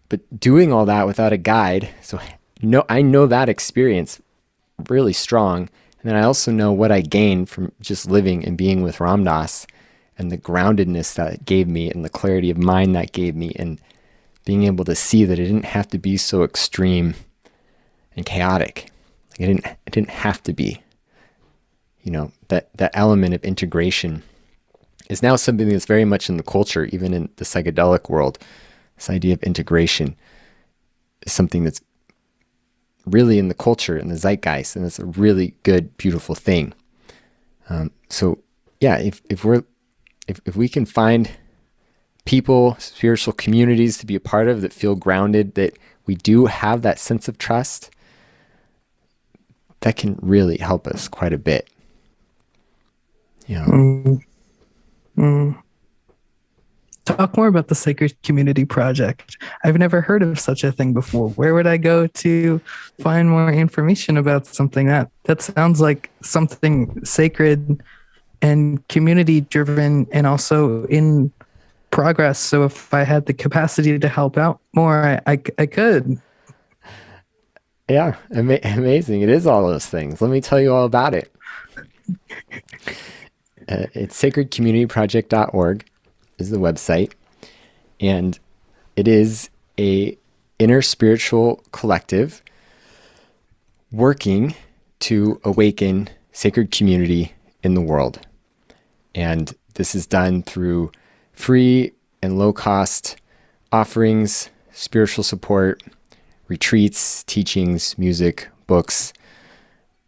but doing all that without a guide. So I know that experience really strong. And then I also know what I gained from just living and being with Ram Dass, and the groundedness that it gave me, and the clarity of mind that gave me, and being able to see that it didn't have to be so extreme and chaotic. It didn't have to be. That element of integration is now something that's very much in the culture, even in the psychedelic world. This idea of integration is something that's really in the culture, in the zeitgeist, and it's a really good, beautiful thing. So yeah, if we can find people, spiritual communities to be a part of that feel grounded, that we do have that sense of trust, that can really help us quite a bit. Talk more about the Sacred Community Project. I've never heard of such a thing before. Where would I go to find more information about something that sounds like something sacred and community driven, and also in progress? So if I had the capacity to help out more, I could. Yeah, amazing. It is all those things. Let me tell you all about it. It's sacredcommunityproject.org is the website, and it is a inner spiritual collective working to awaken sacred community in the world. And this is done through free and low-cost offerings, spiritual support, retreats, teachings, music, books,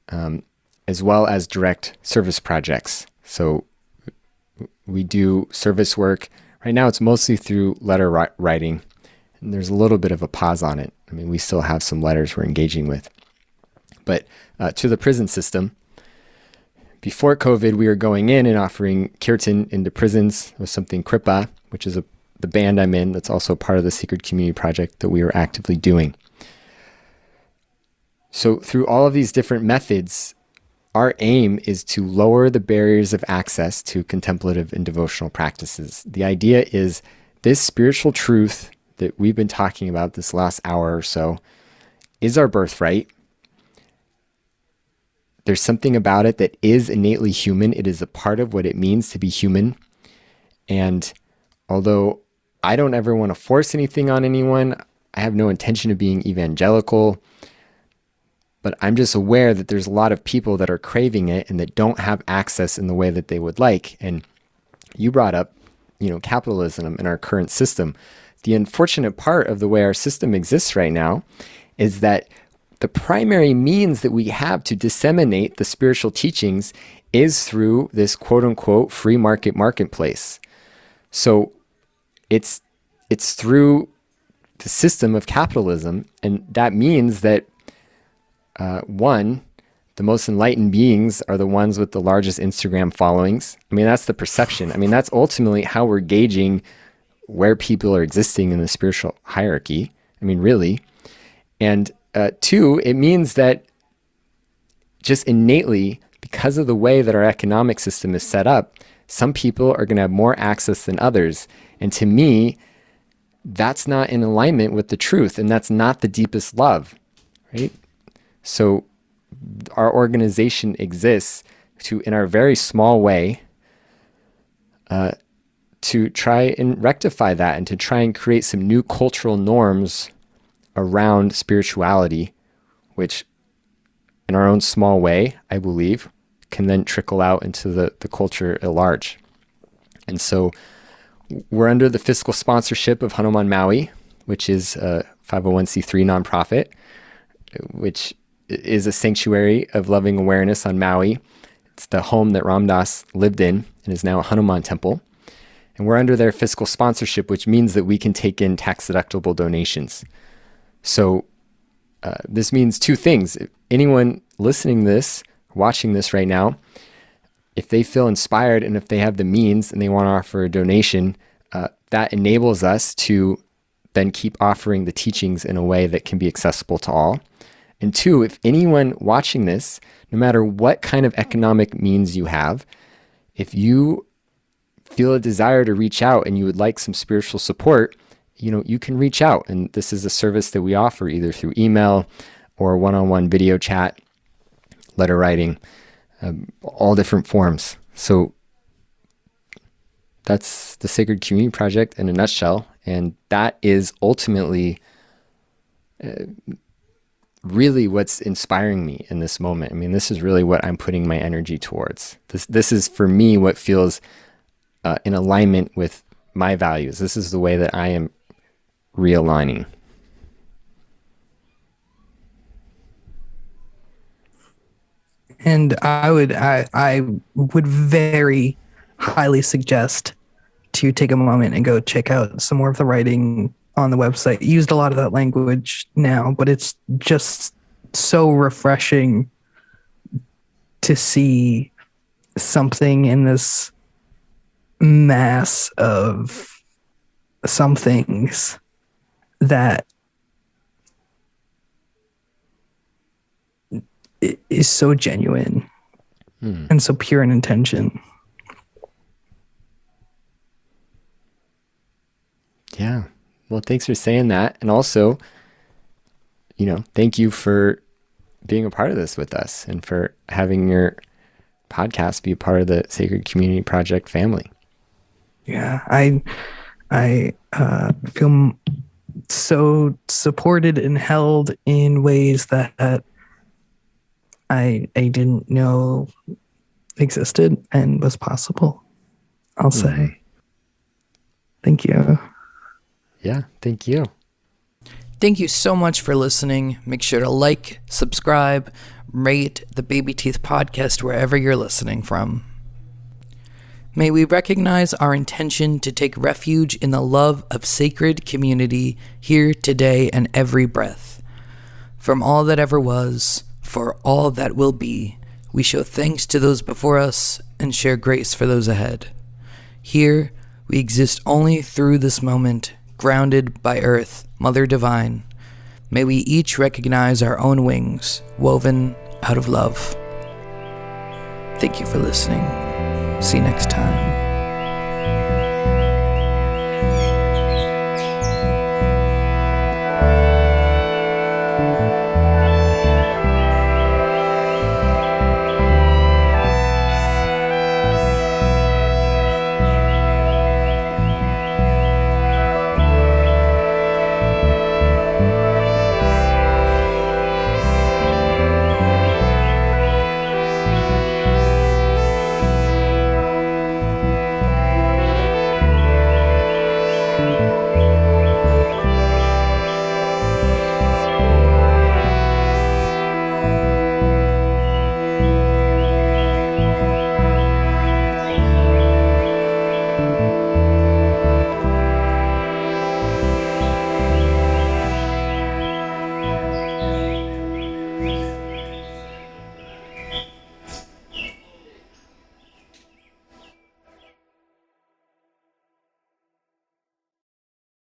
as well as direct service projects. So we do service work. Right now it's mostly through letter writing, and there's a little bit of a pause on it. I mean, we still have some letters we're engaging with. But to the prison system, before COVID, we were going in and offering kirtan into prisons with something Kripa, which is the band I'm in. That's also part of the Sacred Community Project that we were actively doing. So through all of these different methods, our aim is to lower the barriers of access to contemplative and devotional practices. The idea is this spiritual truth that we've been talking about this last hour or so is our birthright. There's something about it that is innately human. It is a part of what it means to be human. And although I don't ever want to force anything on anyone, I have no intention of being evangelical, but I'm just aware that there's a lot of people that are craving it and that don't have access in the way that they would like. And you brought up, capitalism in our current system. The unfortunate part of the way our system exists right now is that the primary means that we have to disseminate the spiritual teachings is through this quote unquote free marketplace. So it's through the system of capitalism. And that means that one, the most enlightened beings are the ones with the largest Instagram followings. I mean, that's the perception. I mean, that's ultimately how we're gauging where people are existing in the spiritual hierarchy. I mean, really. And two, it means that just innately, because of the way that our economic system is set up, some people are going to have more access than others. And to me, that's not in alignment with the truth, and that's not the deepest love, right? So our organization exists to, in our very small way, to try and rectify that and to try and create some new cultural norms around spirituality, which in our own small way, I believe, can then trickle out into the culture at large. And so we're under the fiscal sponsorship of Hanuman Maui, which is a 501c3 nonprofit, which is a sanctuary of loving awareness on Maui. It's the home that Ram Dass lived in and is now a Hanuman temple. And we're under their fiscal sponsorship, which means that we can take in tax-deductible donations. So this means two things. If anyone listening to this, watching this right now, if they feel inspired and if they have the means and they want to offer a donation, that enables us to then keep offering the teachings in a way that can be accessible to all. And two, if anyone watching this, no matter what kind of economic means you have, if you feel a desire to reach out and you would like some spiritual support, you can reach out. And this is a service that we offer either through email or one-on-one video chat, letter writing, all different forms. So that's the Sacred Community Project in a nutshell. And that is ultimately really what's inspiring me in this moment. I mean, this is really what I'm putting my energy towards. This is for me what feels in alignment with my values. This is the way that I am realigning. And I would very highly suggest to take a moment and go check out some more of the writing on the website. You used a lot of that language now, but it's just so refreshing to see something in this mass of some things that is so genuine and so pure in intention. Yeah. Well, thanks for saying that. And also, thank you for being a part of this with us and for having your podcast be a part of the Sacred Community Project family. Yeah. I feel so supported and held in ways that I didn't know existed and was possible. I'll say. Thank you. Yeah, thank you. Thank you so much for listening. Make sure to like, subscribe, rate the Baby Teeth podcast wherever you're listening from. May we recognize our intention to take refuge in the love of sacred community here today and every breath. From all that ever was, for all that will be, We show thanks to those before us and share grace for those ahead. Here, we exist only through this moment, grounded by Earth, Mother Divine. May we each recognize our own wings, woven out of love. Thank you for listening. See you next time.